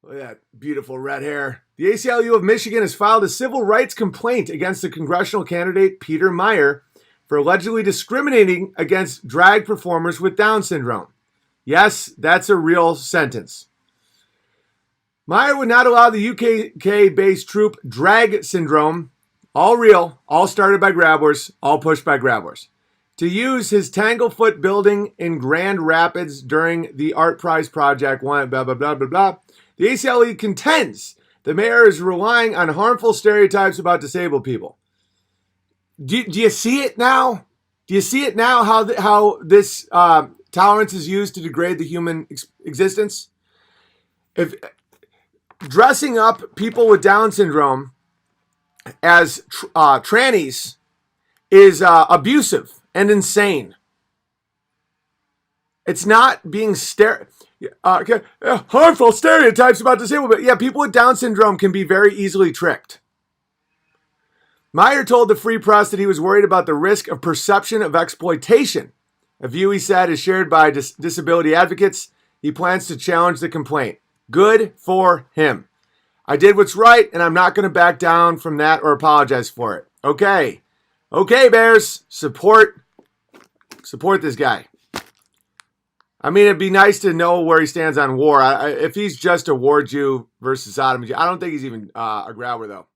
Look at that beautiful red hair. The ACLU of Michigan has filed a civil rights complaint against the congressional candidate Peter Meyer for allegedly discriminating against drag performers with Down syndrome. Yes, that's a real sentence. Meyer would not allow the UK-based troupe Drag Syndrome, all real, all started by grabblers, all pushed by grabblers, to use his Tanglefoot building in Grand Rapids during the Art Prize Project 1, blah, blah, blah, blah, blah. The ACLE contends the mayor is relying on harmful stereotypes about disabled people. Do you see it now? Do you see it now how this tolerance is used to degrade the human existence? If dressing up people with Down syndrome as trannies is abusive and insane. It's not being harmful stereotypes about disabled people. Yeah, people with Down syndrome can be very easily tricked. Meyer told the Free Press that he was worried about the risk of perception of exploitation, a view he said is shared by disability advocates. He plans to challenge the complaint. Good for him. I did what's right, and I'm not going to back down from that or apologize for it. Okay. Okay, Bears. Support this guy. I mean, it'd be nice to know where he stands on war. If he's just a war Jew versus Sodom Jew, I don't think he's even a grabber, though.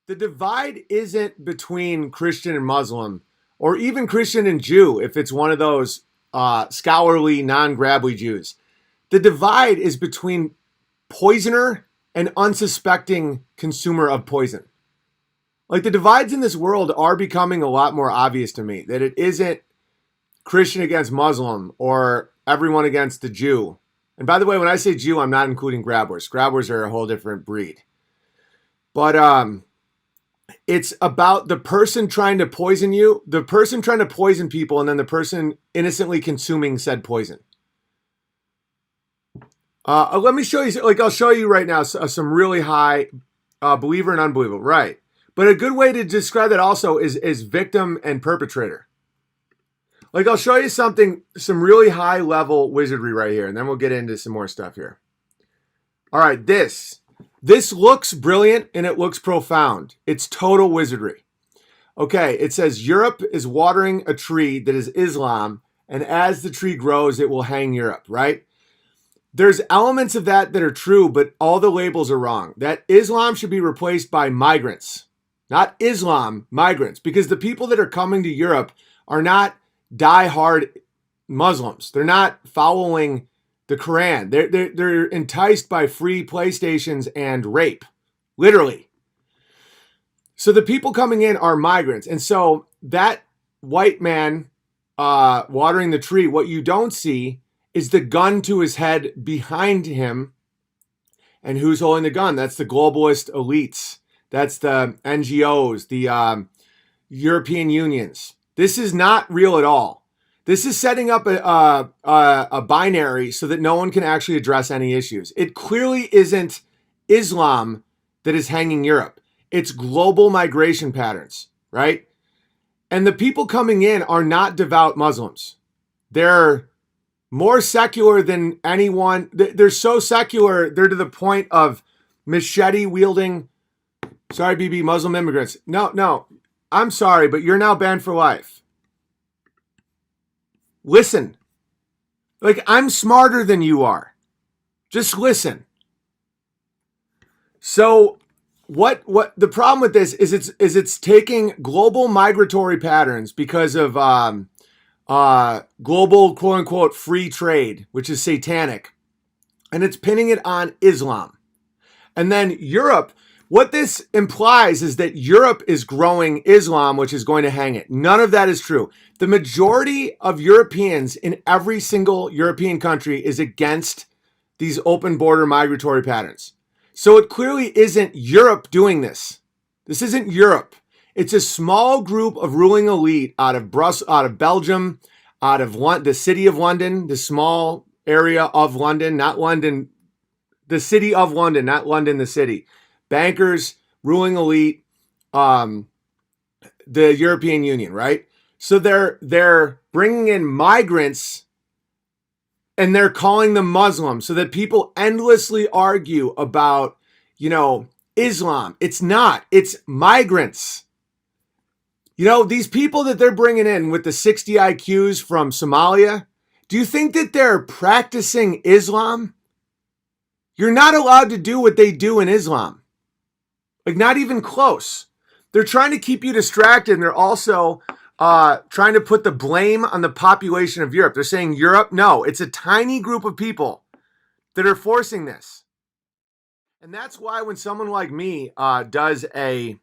The divide isn't between Christian and Muslim, or even Christian and Jew, if it's one of those scholarly, non-grabbly Jews. The divide is between poisoner and unsuspecting consumer of poison. Like, the divides in this world are becoming a lot more obvious to me, that it isn't Christian against Muslim or everyone against the Jew. And by the way, when I say Jew, I'm not including grabblers. Grabblers are a whole different breed. But it's about the person trying to poison you, the person trying to poison people, and then the person innocently consuming said poison. Let me show you, I'll show you right now some really high believer and unbeliever, right? But a good way to describe that also is victim and perpetrator. I'll show you some really high level wizardry right here, and then we'll get into some more stuff here. All right, this looks brilliant and it looks profound. It's total wizardry. Okay, it says Europe is watering a tree that is Islam, and as the tree grows, it will hang Europe, right? There's elements of that are true, but all the labels are wrong. That Islam should be replaced by migrants, not Islam, migrants, because the people that are coming to Europe are not die-hard Muslims. They're not following the Quran. They're enticed by free PlayStations and rape, literally. So the people coming in are migrants. And so that white man watering the tree, what you don't see is the gun to his head behind him. And who's holding the gun? That's the globalist elites. That's the NGOs, the European unions. This is not real at all. This is setting up a binary so that no one can actually address any issues. It clearly isn't Islam that is hanging Europe. It's global migration patterns, right? And the people coming in are not devout Muslims. They're more secular than anyone. They're so secular, they're to the point of machete-wielding, sorry, BB, Muslim immigrants. No, I'm sorry, but you're now banned for life. Listen. I'm smarter than you are. Just listen. So what the problem with this is it's taking global migratory patterns because of global quote unquote free trade, which is satanic, and it's pinning it on Islam. And then Europe, what this implies is that Europe is growing Islam, which is going to hang it. None of that is true. The majority of Europeans in every single European country is against these open border migratory patterns. So it clearly isn't Europe doing this. This isn't Europe. It's a small group of ruling elite out of Belgium, out of the city of London, the small area of London, not London, the city of London, not London, the city. Bankers, ruling elite, the European Union, right? So they're bringing in migrants and they're calling them Muslims so that people endlessly argue about, Islam. It's not. It's migrants. These people that they're bringing in with the 60 IQs from Somalia, do you think that they're practicing Islam? You're not allowed to do what they do in Islam. Like, not even close. They're trying to keep you distracted, and they're also trying to put the blame on the population of Europe. They're saying Europe. No, it's a tiny group of people that are forcing this. And that's why when someone like me does a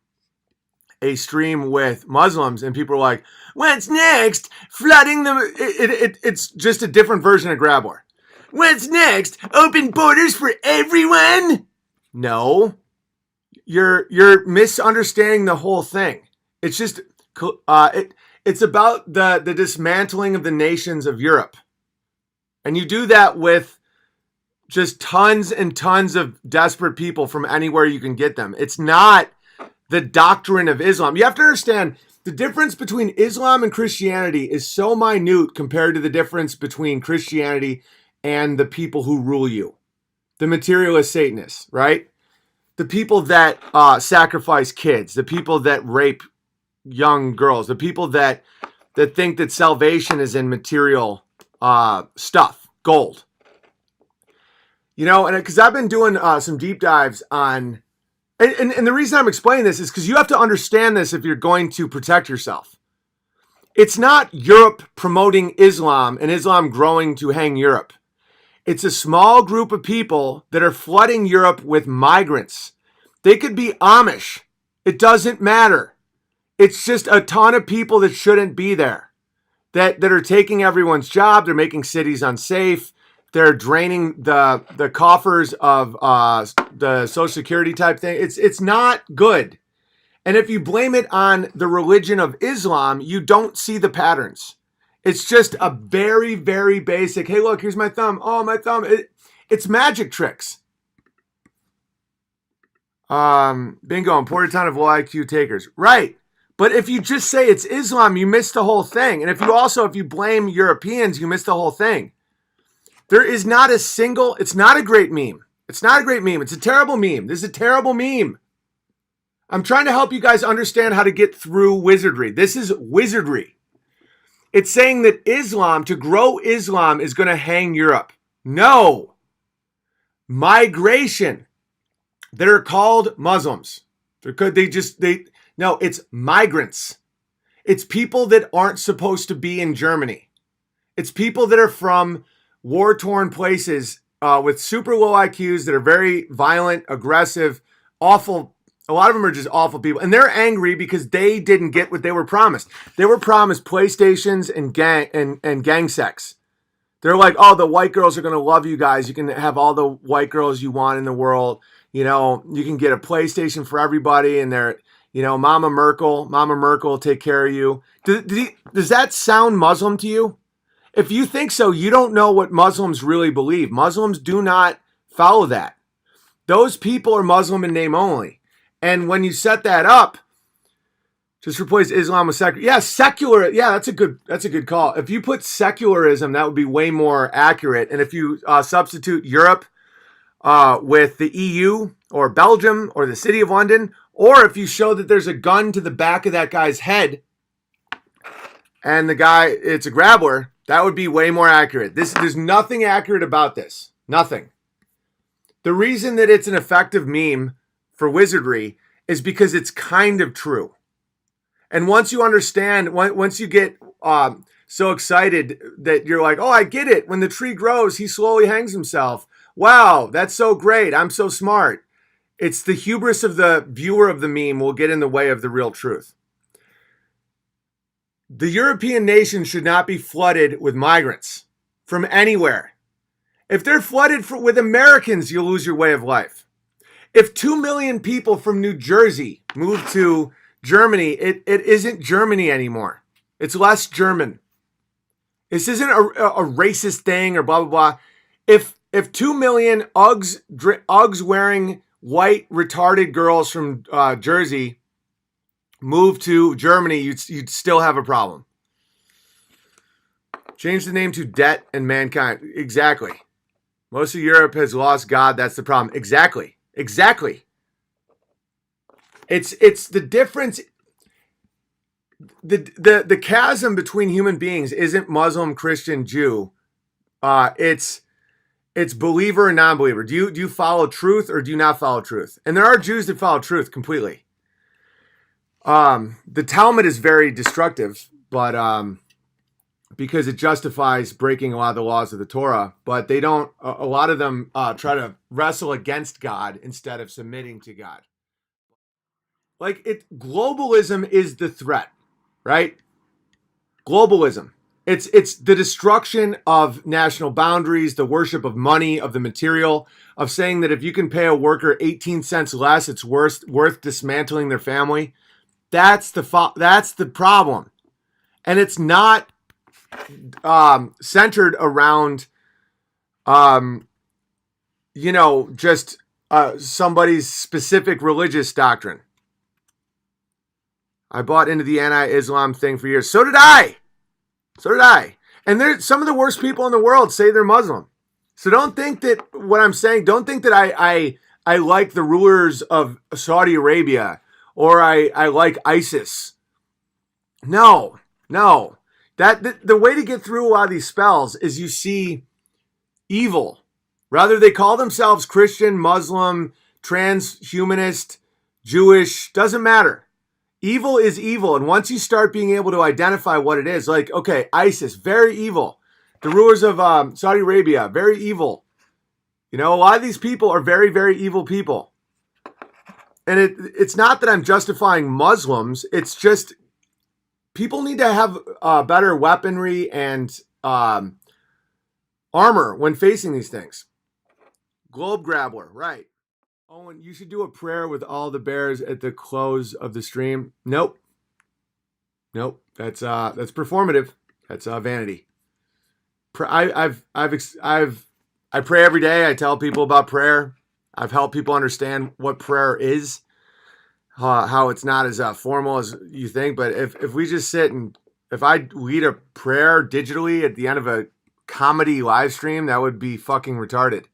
stream with Muslims and people are like, what's next? Flooding them. It's just a different version of grab war. What's next? Open borders for everyone? No. You're misunderstanding the whole thing. It's just it's about the dismantling of the nations of Europe. And you do that with just tons and tons of desperate people from anywhere you can get them. It's not the doctrine of Islam. You have to understand the difference between Islam and Christianity is so minute compared to the difference between Christianity and the people who rule you. The materialist Satanists, right? The people that sacrifice kids, the people that rape young girls, the people that think that salvation is in material stuff, gold. And because I've been doing some deep dives on, and the reason I'm explaining this is because you have to understand this if you're going to protect yourself. It's not Europe promoting Islam and Islam growing to hang Europe. It's a small group of people that are flooding Europe with migrants. They could be Amish. It doesn't matter. It's just a ton of people that shouldn't be there, that are taking everyone's job. They're making cities unsafe. They're draining the coffers of the Social Security type thing. It's not good. And if you blame it on the religion of Islam, you don't see the patterns. It's just a very, very basic, hey, look, here's my thumb. Oh, my thumb. It's magic tricks. Bingo, important ton of low IQ takers. Right. But if you just say it's Islam, you miss the whole thing. And if you blame Europeans, you miss the whole thing. There is not a single, it's not a great meme. It's not a great meme. It's a terrible meme. This is a terrible meme. I'm trying to help you guys understand how to get through wizardry. This is wizardry. It's saying that Islam, to grow Islam, is going to hang Europe. No. Migration. That are called Muslims. No, it's migrants. It's people that aren't supposed to be in Germany. It's people that are from war-torn places with super low IQs that are very violent, aggressive, awful. A lot of them are just awful people. And they're angry because they didn't get what they were promised. They were promised PlayStations and gang sex. They're like, oh, the white girls are going to love you guys. You can have all the white girls you want in the world. You can get a PlayStation for everybody. And they're, Mama Merkel will take care of you. Does that sound Muslim to you? If you think so, you don't know what Muslims really believe. Muslims do not follow that. Those people are Muslim in name only. And when you set that up, just replace Islam with secular. Yeah, secular. Yeah, that's a good call. If you put secularism, that would be way more accurate. And if you substitute Europe with the EU or Belgium or the City of London, or if you show that there's a gun to the back of that guy's head and it's a grabbler, that would be way more accurate. There's nothing accurate about this. Nothing. The reason that it's an effective meme for wizardry is because it's kind of true. And once you understand, once you get so excited that you're like, oh, I get it. When the tree grows, he slowly hangs himself. Wow, that's so great. I'm so smart. It's the hubris of the viewer of the meme will get in the way of the real truth. The European nations should not be flooded with migrants from anywhere. If they're flooded with Americans, you'll lose your way of life. If 2 million people from New Jersey move to Germany, it isn't Germany anymore. It's less German. This isn't a racist thing or blah, blah, blah. If 2 million Uggs wearing white retarded girls from Jersey move to Germany, you'd still have a problem. Change the name to debt and mankind. Exactly. Most of Europe has lost God. That's the problem. Exactly. Exactly. It's the difference. The chasm between human beings isn't Muslim, Christian, Jew. It's believer and non-believer. Do you follow truth or do you not follow truth? And there are Jews that follow truth completely. The Talmud is very destructive, but because it justifies breaking a lot of the laws of the Torah, but they don't. A lot of them try to wrestle against God instead of submitting to God. Globalism is the threat, right? Globalism. It's the destruction of national boundaries, the worship of money, of the material, of saying that if you can pay a worker 18 cents less, it's worth dismantling their family. That's the problem. And it's not centered around just somebody's specific religious doctrine. I bought into the anti-Islam thing for years. So did I. And some of the worst people in the world say they're Muslim. So don't think that what I'm saying, don't think that I like the rulers of Saudi Arabia or I like ISIS. No. The way to get through a lot of these spells is you see evil. Rather they call themselves Christian, Muslim, transhumanist, Jewish, doesn't matter. Evil is evil. And once you start being able to identify what it is, like, okay, ISIS, very evil. The rulers of Saudi Arabia, very evil. A lot of these people are very, very evil people. And it's not that I'm justifying Muslims. It's just people need to have better weaponry and armor when facing these things. Globe Grabbler, right. Owen, you should do a prayer with all the bears at the close of the stream. Nope. That's performative. That's vanity. I pray every day. I tell people about prayer. I've helped people understand what prayer is, how it's not as formal as you think. But if we just sit and if I lead a prayer digitally at the end of a comedy live stream, that would be fucking retarded.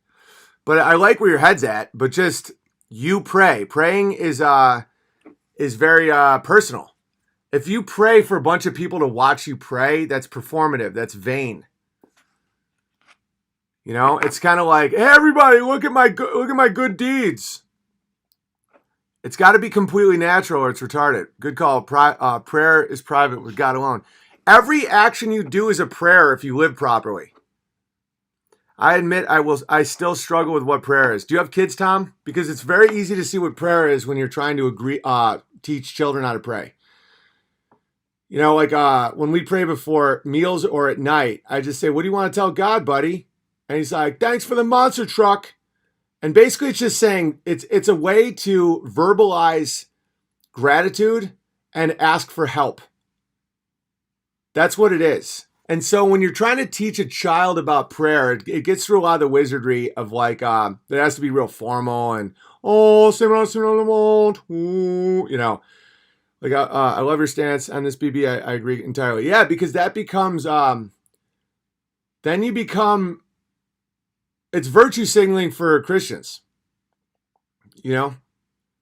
But I like where your head's at, but just you pray. Praying is very personal. If you pray for a bunch of people to watch you pray, that's performative. That's vain. It's kind of like, hey, everybody, look at my good deeds. It's got to be completely natural or it's retarded. Good call. Prayer is private with God alone. Every action you do is a prayer if you live properly. I admit I still struggle with what prayer is. Do you have kids, Tom? Because it's very easy to see what prayer is when you're trying to teach children how to pray. When we pray before meals or at night, I just say, what do you want to tell God, buddy? And he's like, thanks for the monster truck. And basically it's just saying it's a way to verbalize gratitude and ask for help. That's what it is. And so when you're trying to teach a child about prayer, it gets through a lot of the wizardry of it has to be real formal and, I love your stance on this, BB. I agree entirely. Yeah, because that becomes, then you become, it's virtue signaling for Christians.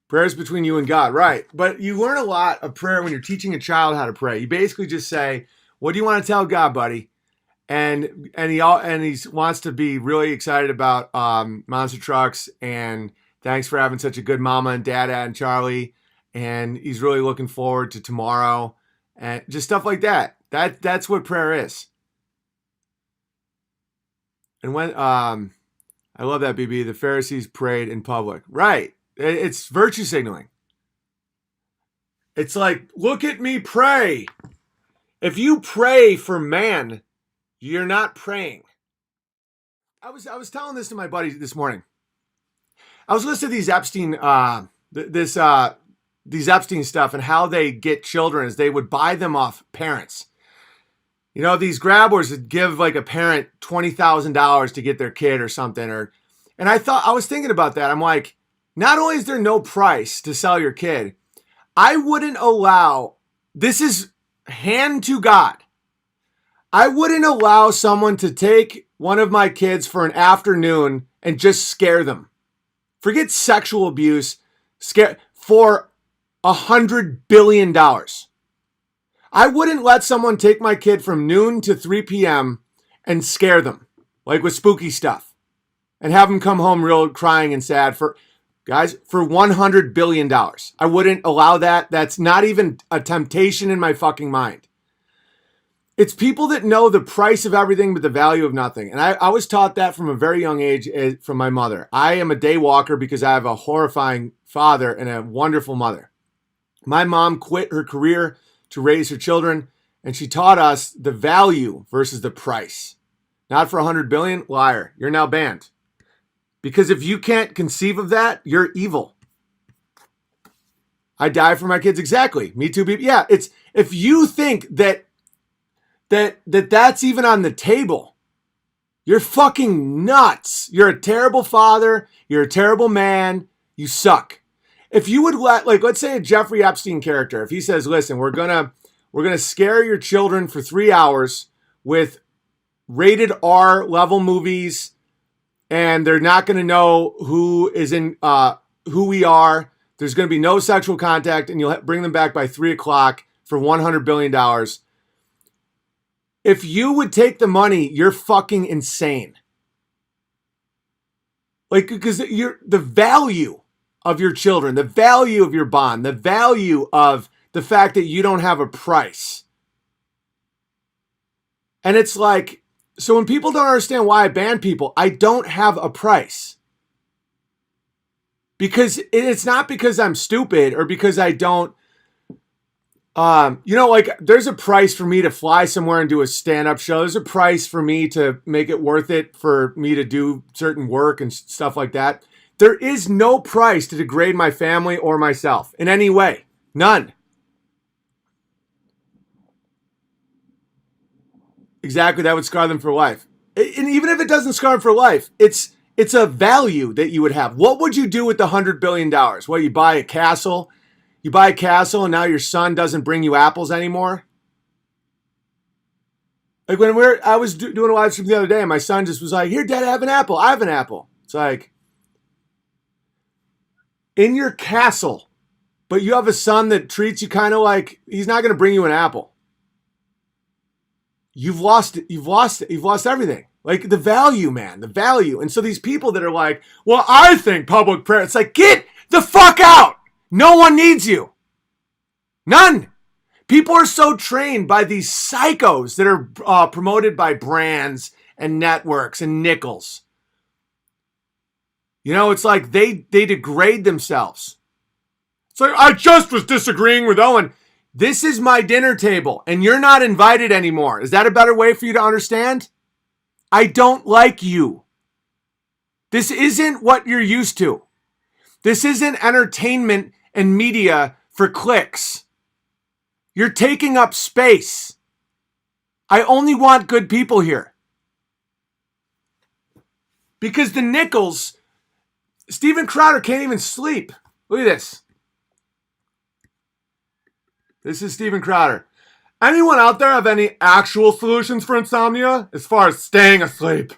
Prayers between you and God, right? But you learn a lot of prayer when you're teaching a child how to pray. You basically just say, what do you want to tell God, buddy? And he wants to be really excited about monster trucks and thanks for having such a good mama and dad and Charlie. And he's really looking forward to tomorrow and just stuff like that. That's what prayer is. And when I love that, BB. The Pharisees prayed in public, right? It's virtue signaling. It's like, look at me pray. If you pray for man, you're not praying. I was telling this to my buddy this morning. I was listening to these Epstein these Epstein stuff and how they get children is they would buy them off parents. These grabblers would give like a parent $20,000 to get their kid or something. And I was thinking about that. I'm like, not only is there no price to sell your kid, I wouldn't allow, this is hand to God. I wouldn't allow someone to take one of my kids for an afternoon and just scare them. Forget sexual abuse, scare for $100 billion. I wouldn't let someone take my kid from noon to 3 p.m. and scare them, like with spooky stuff, and have them come home real crying and sad for $100 billion. I wouldn't allow that. That's not even a temptation in my fucking mind. It's people that know the price of everything but the value of nothing. And I was taught that from a very young age from my mother. I am a day walker because I have a horrifying father and a wonderful mother. My mom quit her career to raise her children, and she taught us the value versus the price. Not for $100 billion, liar. You're now banned. Because if you can't conceive of that, you're evil. I die for my kids. Exactly. Me too. Yeah, it's if you think that's even on the table, you're fucking nuts. You're a terrible father. You're a terrible man. You suck. If you would let's say a Jeffrey Epstein character, if he says, listen, we're gonna scare your children for 3 hours with rated R level movies, and they're not gonna know who we are. There's gonna be no sexual contact, and you'll bring them back by 3 o'clock for $100 billion. If you would take the money, you're fucking insane. Because the value of your children, the value of your bond, the value of the fact that you don't have a price. And it's like, so when people don't understand why I ban people, I don't have a price. Because it's not because I'm stupid or because I don't, there's a price for me to fly somewhere and do a stand-up show. There's a price for me to make it worth it for me to do certain work and stuff like that. There is no price to degrade my family or myself in any way. None. Exactly, that would scar them for life. And even if it doesn't scar them for life, it's a value that you would have. What would you do with the $100 billion? Well, you buy a castle. You buy a castle and now your son doesn't bring you apples anymore. Like when I was doing a live stream the other day and my son just was like, here, Dad, I have an apple. I have an apple. It's like, in your castle, but you have a son that treats you kind of like he's not going to bring you an apple. You've lost it. You've lost it. You've lost everything. Like the value, man, the value. And so these people that are like, well, I think public prayer, it's like, get the fuck out. No one needs you. None. People are so trained by these psychos that are promoted by brands and networks and nickels. You know, it's like they degrade themselves. It's like, I just was disagreeing with Owen. This is my dinner table, and you're not invited anymore. Is that a better way for you to understand? I don't like you. This isn't what you're used to. This isn't entertainment and media for clicks. You're taking up space. I only want good people here. Because the nickels, Steven Crowder can't even sleep. Look at this. This is Steven Crowder. Anyone out there have any actual solutions for insomnia? As far as staying asleep.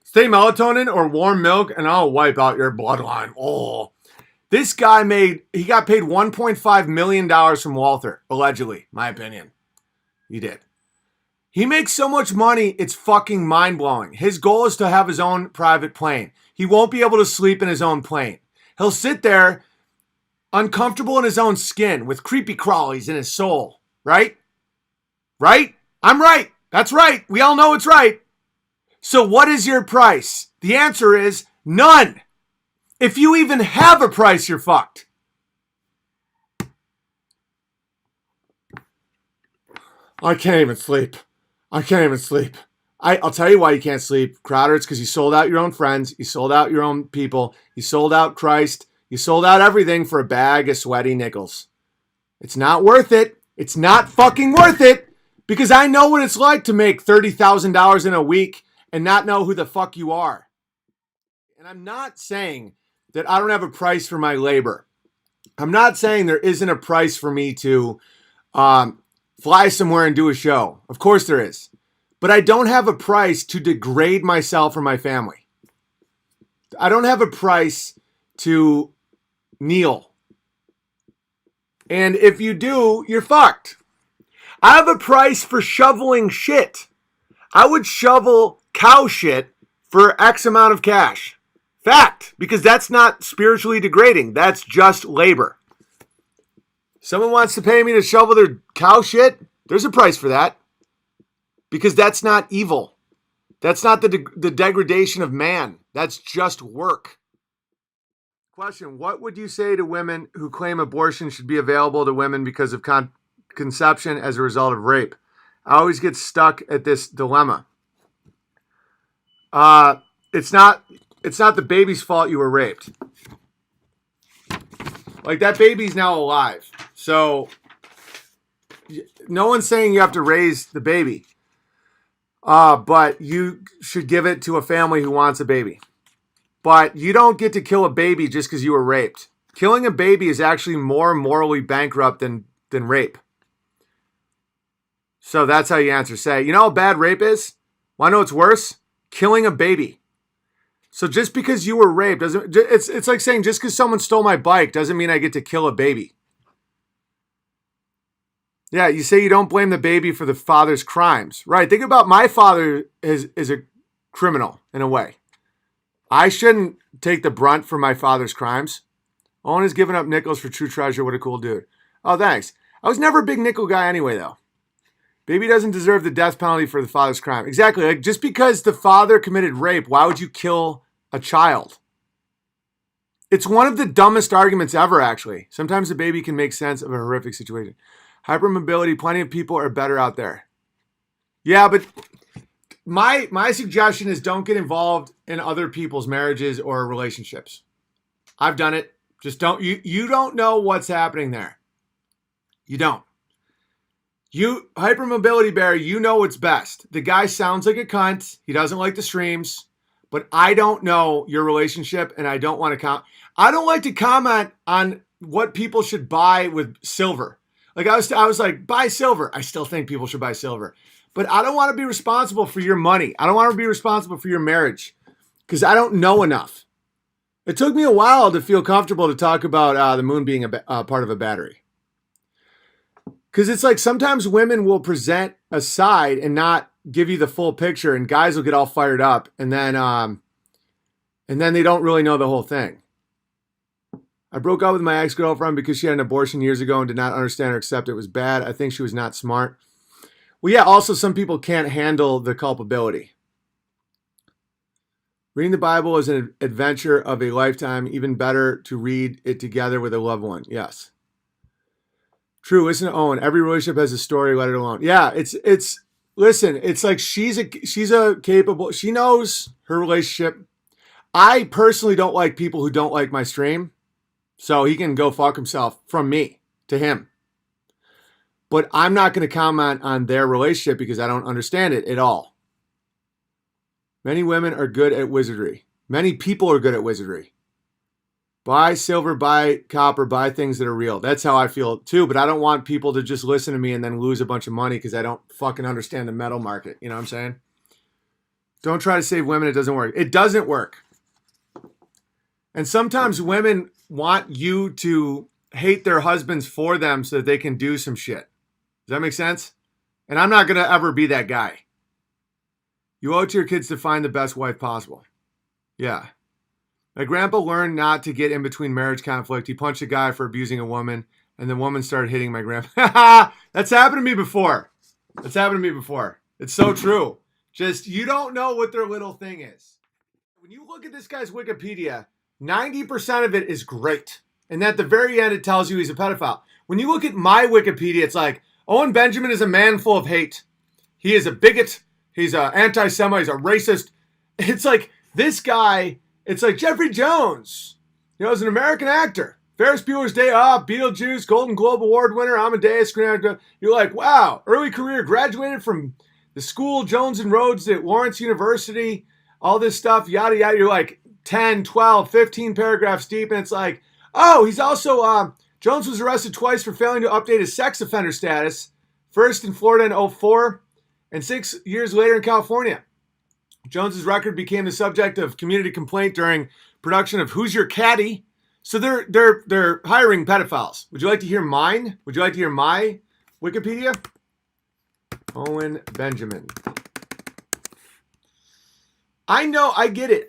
Stay melatonin or warm milk and I'll wipe out your bloodline. Oh. This guy got paid $1.5 million from Walther, allegedly, my opinion. He did. He makes so much money, it's fucking mind-blowing. His goal is to have his own private plane. He won't be able to sleep in his own plane. He'll sit there uncomfortable in his own skin with creepy crawlies in his soul. Right? Right? I'm right. That's right. We all know it's right. So what is your price? The answer is none. If you even have a price, you're fucked. I can't even sleep. I can't even sleep. I'll tell you why you can't sleep, Crowder. It's because you sold out your own friends. You sold out your own people. You sold out Christ. You sold out everything for a bag of sweaty nickels. It's not worth it. It's not fucking worth it because I know what it's like to make $30,000 in a week and not know who the fuck you are. And I'm not saying that I don't have a price for my labor. I'm not saying there isn't a price for me to fly somewhere and do a show. Of course there is. but I don't have a price to degrade myself or my family. I don't have a price to kneel. And if you do, you're fucked. I have a price for shoveling shit. I would shovel cow shit for X amount of cash. Fact, because that's not spiritually degrading. That's just labor. Someone wants to pay me to shovel their cow shit, there's a price for that. Because that's not evil. That's not the degradation of man. That's just work. Question, what would you say to women who claim abortion should be available to women because of conception as a result of rape? I always get stuck at this dilemma. It's not the baby's fault you were raped. Like, that baby's now alive. So no one's saying you have to raise the baby. But you should give it to a family who wants a baby. But you don't get to kill a baby just because you were raped. Killing a baby is actually more morally bankrupt than rape. So that's how you answer. Say, you know how bad rape is? Want to know what's worse? Killing a baby. So just because you were raped doesn't. It's like saying just because someone stole my bike doesn't mean I get to kill a baby. Yeah, you say you don't blame the baby for the father's crimes. Right, think about my father is a criminal in a way. I shouldn't take the brunt for my father's crimes. Owen has given up nickels for true treasure. What a cool dude. Oh, thanks. I was never a big nickel guy anyway, though. Baby doesn't deserve the death penalty for the father's crime. Exactly. Like, just because the father committed rape, why would you kill a child? It's one of the dumbest arguments ever, actually. Sometimes a baby can make sense of a horrific situation. Hypermobility, plenty of people are better out there. Yeah, but my suggestion is don't get involved in other people's marriages or relationships. I've done it. Just don't. You don't know what's happening there. You don't. You, hypermobility bear, you know what's best. The guy sounds like a cunt. He doesn't like the streams. But I don't know your relationship, and I don't want to I don't like to comment on what people should buy with silver. Like I was like, buy silver. I still think people should buy silver. But I don't want to be responsible for your money. I don't want to be responsible for your marriage because I don't know enough. It took me a while to feel comfortable to talk about the moon being a part of a battery. Because it's like sometimes women will present a side and not give you the full picture, and guys will get all fired up, and then they don't really know the whole thing. I broke up with my ex-girlfriend because she had an abortion years ago and did not understand or accept it was bad. I think she was not smart. Well, yeah, also some people can't handle the culpability. Reading the Bible is an adventure of a lifetime. Even better to read it together with a loved one. Yes. True. Listen to Owen. Every relationship has a story. Let it alone. Yeah, listen, it's like she's a capable, she knows her relationship. I personally don't like people who don't like my stream. So he can go fuck himself from me to him. But I'm not going to comment on their relationship because I don't understand it at all. Many women are good at wizardry. Many people are good at wizardry. Buy silver, buy copper, buy things that are real. That's how I feel too. But I don't want people to just listen to me and then lose a bunch of money because I don't fucking understand the metal market. You know what I'm saying? Don't try to save women. It doesn't work. It doesn't work. And sometimes women want you to hate their husbands for them so that they can do some shit. Does that make sense? And I'm not going to ever be that guy. You owe it to your kids to find the best wife possible. Yeah. My grandpa learned not to get in between marriage conflict. He punched a guy for abusing a woman, and the woman started hitting my grandpa. That's happened to me before. It's so true. Just, you don't know what their little thing is. When you look at this guy's Wikipedia, 90% of it is great. And at the very end, it tells you he's a pedophile. When you look at my Wikipedia, it's like, Owen Benjamin is a man full of hate. He is a bigot. He's an anti-Semite. He's a racist. It's like, this guy, it's like Jeffrey Jones. You know, as an American actor. Ferris Bueller's Day Off, Beetlejuice, Golden Globe Award winner, Amadeus, screen actor. You're like, wow, early career, graduated from the school, Jones and Rhodes at Lawrence University, all this stuff, yada, yada. You're like 10, 12, 15 paragraphs deep, and it's like, oh, he's also, Jones was arrested twice for failing to update his sex offender status. First in Florida in 2004, And 6 years later in California, Jones's record became the subject of community complaint during production of Who's Your Caddy? So they're hiring pedophiles. Would you like to hear mine? Would you like to hear my Wikipedia? Owen Benjamin. I know, I get it.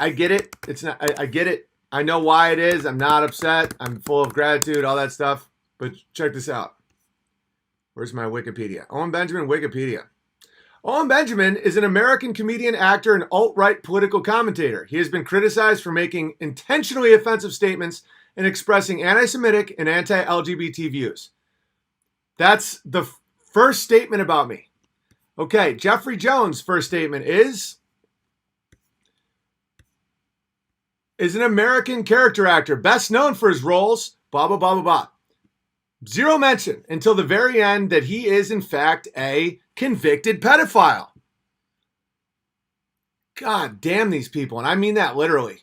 It's not. I get it. I know why it is. I'm not upset. I'm full of gratitude, all that stuff. But check this out. Where's my Wikipedia? Owen Benjamin Wikipedia. Owen Benjamin is an American comedian, actor, and alt-right political commentator. He has been criticized for making intentionally offensive statements and expressing anti-Semitic and anti-LGBT views. That's the first statement about me. Okay, Jeffrey Jones' first statement is an American character actor, best known for his roles, blah, blah, blah, blah, blah. Zero mention until the very end that he is, in fact, a convicted pedophile. God damn these people, and I mean that literally.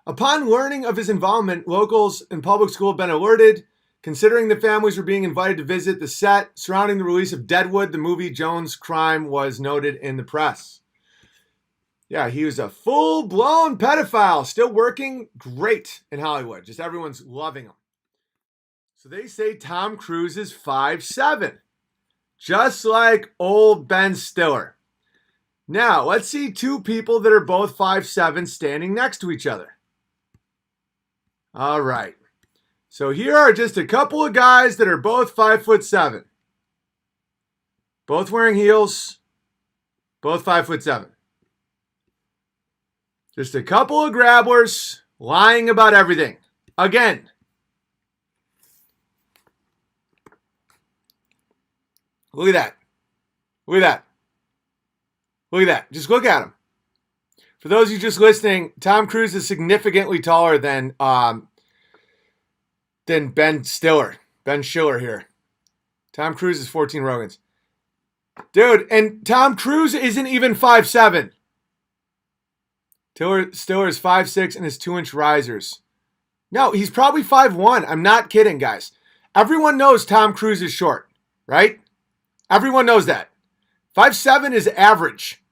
Upon learning of his involvement, locals in public school have been alerted. Considering the families were being invited to visit the set surrounding the release of Deadwood, the movie, Jones' crime was noted in the press. Yeah, he was a full-blown pedophile, still working great in Hollywood. Just everyone's loving him. So they say Tom Cruise is 5'7", just like old Ben Stiller. Now, let's see two people that are both 5'7" standing next to each other. All right. So here are just a couple of guys that are both 5'7". Both wearing heels, both 5'7". Just a couple of grabblers lying about everything. Again. Look at that. Look at that. Look at that. Just look at him. For those of you just listening, Tom Cruise is significantly taller than Ben Stiller. Ben Schiller here. Tom Cruise is 14 Rogans. Dude, and Tom Cruise isn't even 5'7". Stiller is 5'6" and his 2-inch risers. No, he's probably 5'1". I'm not kidding, guys. Everyone knows Tom Cruise is short, right? Everyone knows that. 5'7" is average.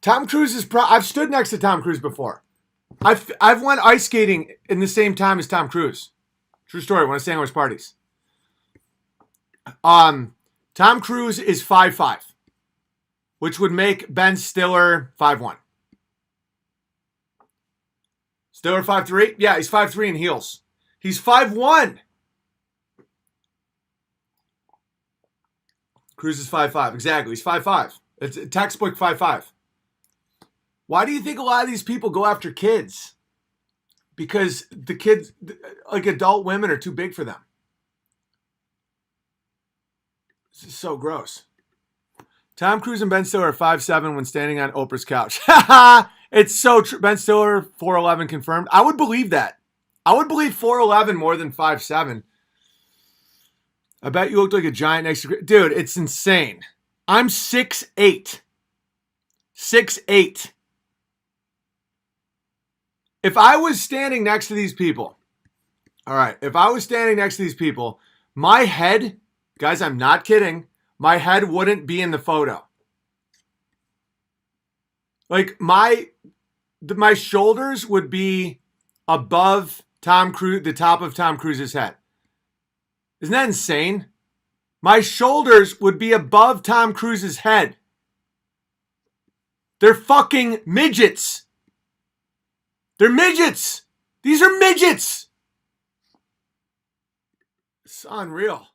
Tom Cruise is I've stood next to Tom Cruise before. I've went ice skating in the same time as Tom Cruise. True story, when I sang at parties. Tom Cruise is 5'5", which would make Ben Stiller 5'1". Stiller 5'3"? Yeah, he's 5'3" in heels. He's 5'1". Cruise is 5'5". Exactly, he's 5'5". It's a textbook 5'5". Why do you think a lot of these people go after kids? Because the kids, like adult women, are too big for them. This is so gross. Tom Cruise and Ben Stiller are 5'7" when standing on Oprah's couch. It's so true. Ben Stiller, 4'11" confirmed. I would believe that. I would believe 4'11" more than 5'7". I bet you looked like a giant next to... Dude, it's insane. I'm 6'8". 6'8". If I was standing next to these people, all right, if I was standing next to these people, my head, guys, I'm not kidding, my head wouldn't be in the photo. Like, my shoulders would be above Tom Cruise, the top of Tom Cruise's head. Isn't that insane? My shoulders would be above Tom Cruise's head. They're fucking midgets. They're midgets. These are midgets. It's unreal.